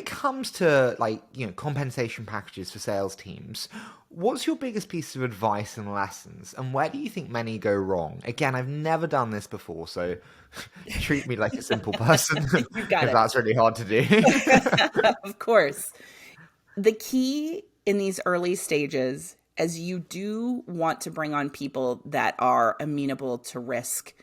it comes to compensation packages for sales teams, what's your biggest piece of advice and lessons, and where do you think many go wrong? Again, I've never done this before, so treat me like a simple person You got if it. that's really hard to do. Of course. The key in these early stages, as you do want to bring on people that are amenable to risk,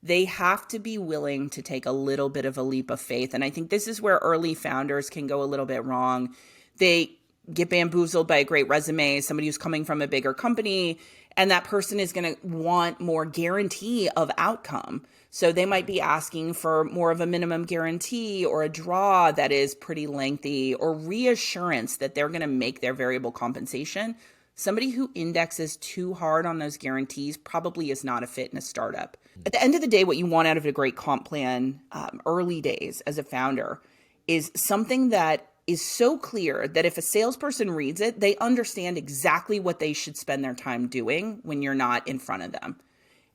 they have to be willing to take a little bit of a leap of faith. And I think this is where early founders can go a little bit wrong. They get bamboozled by a great resume, somebody who's coming from a bigger company, and that person is going to want more guarantee of outcome. So they might be asking for more of a minimum guarantee or a draw that is pretty lengthy or reassurance that they're going to make their variable compensation. Somebody who indexes too hard on those guarantees probably is not a fit in a startup. At the end of the day, what you want out of a great comp plan, early days as a founder, is something that is so clear that if a salesperson reads it, they understand exactly what they should spend their time doing when you're not in front of them.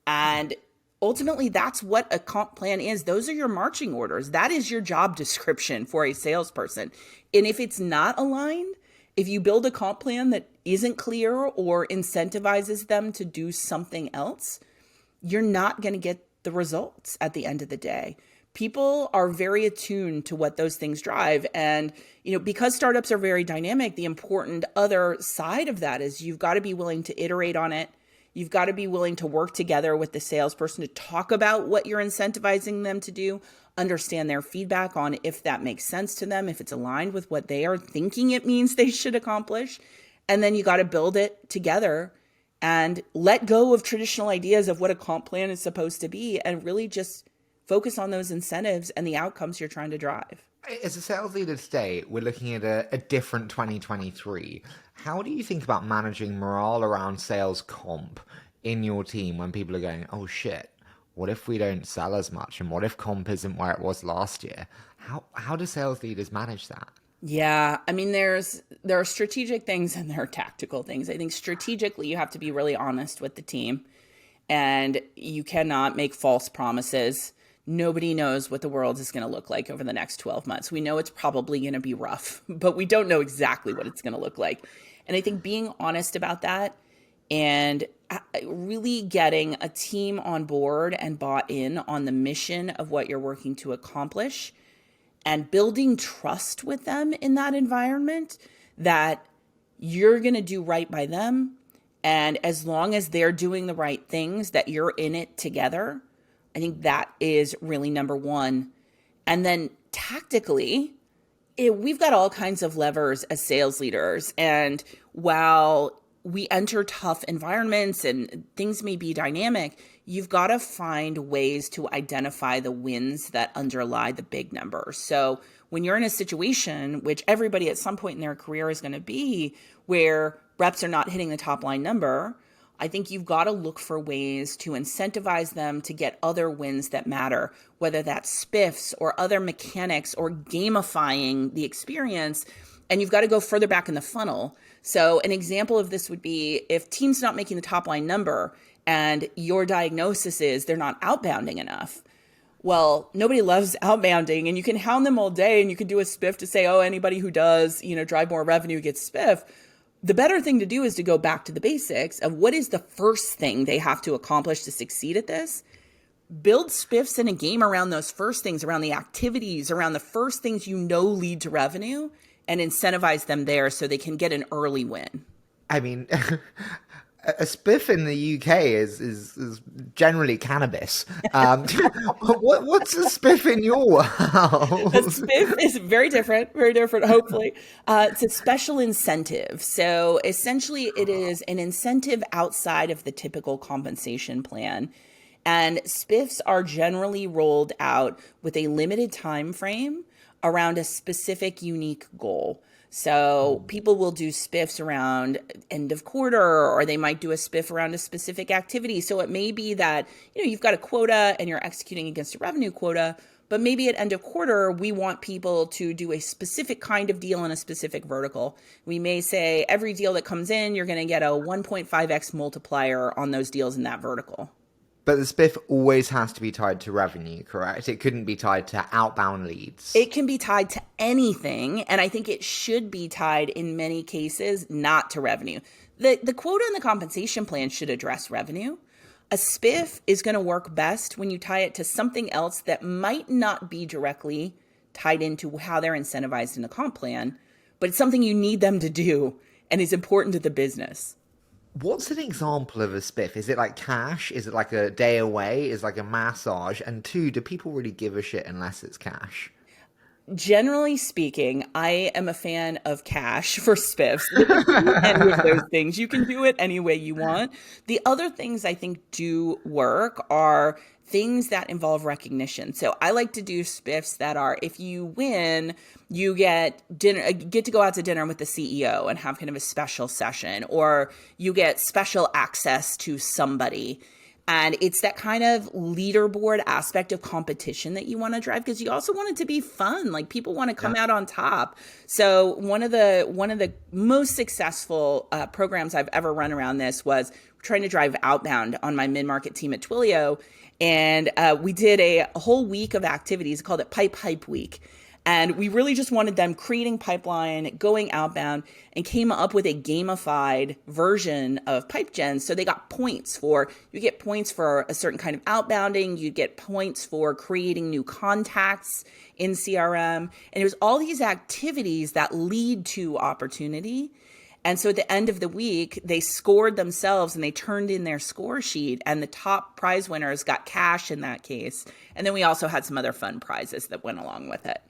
And ultimately, that's what a comp plan is. Those are your marching orders. That is your job description for a salesperson. And if it's not aligned, if you build a comp plan that isn't clear or incentivizes them to do something else, you're not going to get the results at the end of the day. People are very attuned to what those things drive. And, because startups are very dynamic, the important other side of that is you've got to be willing to iterate on it. You've got to be willing to work together with the salesperson to talk about what you're incentivizing them to do, understand their feedback on if that makes sense to them, if it's aligned with what they are thinking it means they should accomplish. And then you got to build it together and let go of traditional ideas of what a comp plan is supposed to be and really just focus on those incentives and the outcomes you're trying to drive. As a sales leader today, we're looking at a different 2023. How do you think about managing morale around sales comp in your team when people are going, oh shit, what if we don't sell as much? And what if comp isn't where it was last year? How do sales leaders manage that? Yeah, I mean, there are strategic things and there are tactical things. I think strategically, you have to be really honest with the team, and you cannot make false promises. Nobody knows what the world is going to look like over the next 12 months. We know it's probably going to be rough, but we don't know exactly what it's going to look like. And I think being honest about that and really getting a team on board and bought in on the mission of what you're working to accomplish and building trust with them in that environment that you're going to do right by them. And as long as they're doing the right things, that you're in it together. I think that is really number one. And then tactically, we've got all kinds of levers as sales leaders. And while we enter tough environments and things may be dynamic, you've got to find ways to identify the wins that underlie the big numbers. So when you're in a situation, which everybody at some point in their career is going to be, where reps are not hitting the top line number, I think you've got to look for ways to incentivize them to get other wins that matter, whether that's spiffs or other mechanics or gamifying the experience. And you've got to go further back in the funnel. So an example of this would be if team's not making the top line number and your diagnosis is they're not outbounding enough. Well, nobody loves outbounding, and you can hound them all day and you can do a spiff to say, oh, anybody who does, drive more revenue gets spiff. The better thing to do is to go back to the basics of what is the first thing they have to accomplish to succeed at this. Build spiffs in a game around those first things, around the activities, around the first things lead to revenue, and incentivize them there so they can get an early win. I mean, a spiff in the UK is generally cannabis. What's a spiff in your world? A spiff is very different, hopefully. It's a special incentive. So essentially it is an incentive outside of the typical compensation plan. And spiffs are generally rolled out with a limited time frame around a specific unique goal. So people will do spiffs around end of quarter, or they might do a spiff around a specific activity. So it may be that, you've got a quota and you're executing against a revenue quota, but maybe at end of quarter, we want people to do a specific kind of deal in a specific vertical. We may say every deal that comes in, you're going to get a 1.5x multiplier on those deals in that vertical. But the spiff always has to be tied to revenue, correct? It couldn't be tied to outbound leads. It can be tied to anything, and I think it should be tied in many cases not to revenue. The quota and the compensation plan should address revenue. A spiff is going to work best when you tie it to something else that might not be directly tied into how they're incentivized in the comp plan, but it's something you need them to do and is important to the business. What's an example of a spiff? Is it like cash? Is it like a day away? Is it like a massage? And two, do people really give a shit unless it's cash? Generally speaking, I am a fan of cash for spiffs. You can do any of those things. You can do it any way you want. The other things I think do work are things that involve recognition. So I like to do spiffs that are, if you win, you get to go out to dinner with the CEO and have kind of a special session, or you get special access to somebody. And it's that kind of leaderboard aspect of competition that you want to drive, because you also want it to be fun. Like, people want to come out on top. So one of the most successful programs I've ever run around this was trying to drive outbound on my mid-market team at Twilio. And we did a whole week of activities, called it Pipe Hype Week. And we really just wanted them creating pipeline, going outbound, and came up with a gamified version of pipe gen. So they got points you get points for a certain kind of outbounding, you get points for creating new contacts in CRM. And it was all these activities that lead to opportunity. And so at the end of the week, they scored themselves and they turned in their score sheet, and the top prize winners got cash in that case. And then we also had some other fun prizes that went along with it.